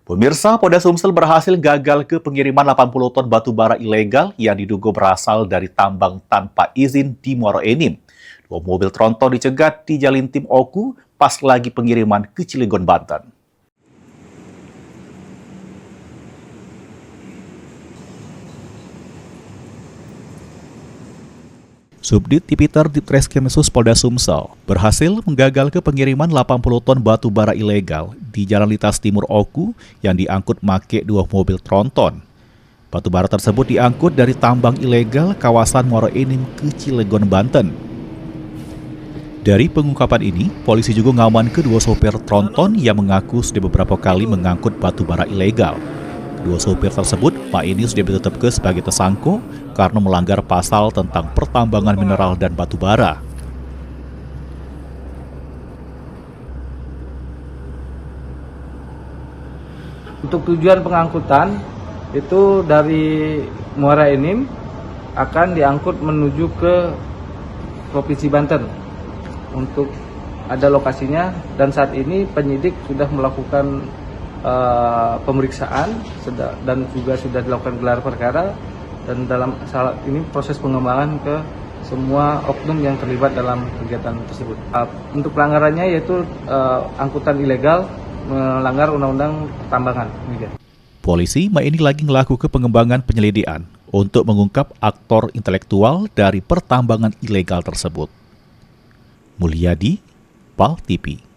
Pemirsa, Polda Sumsel berhasil gagal ke pengiriman 80 ton batu bara ilegal yang diduga berasal dari tambang tanpa izin di Muaro Enim. Dua mobil tronton dicegat di Jalintim Oku pas lagi pengiriman ke Cilegon, Banten. Subdit Tipiter Ditreskrimsus Polda Sumsel berhasil menggagal ke pengiriman 80 ton batu bara ilegal di Jalan Lintas Timur Oku yang diangkut make dua mobil tronton. Batu bara tersebut diangkut dari tambang ilegal kawasan Muaro Enim ke Cilegon, Banten. Dari pengungkapan ini, polisi juga mengamankan kedua sopir tronton yang mengaku sudah beberapa kali mengangkut batu bara ilegal. Kedua sopir tersebut, Pak ini sudah ditetapkan sebagai tersangka karena melanggar pasal tentang pertambangan mineral dan batu bara. Untuk tujuan pengangkutan itu dari Muara Enim akan diangkut menuju ke Provinsi Banten untuk ada lokasinya, dan saat ini penyidik sudah melakukan pemeriksaan dan juga sudah dilakukan gelar perkara, dan dalam saat ini proses pengembangan ke semua oknum yang terlibat dalam kegiatan tersebut. Untuk pelanggarannya yaitu angkutan ilegal, melanggar undang-undang pertambangan. Polisi ini lagi melakukan pengembangan penyelidikan untuk mengungkap aktor intelektual dari pertambangan ilegal tersebut. Mulyadi, PAL TV.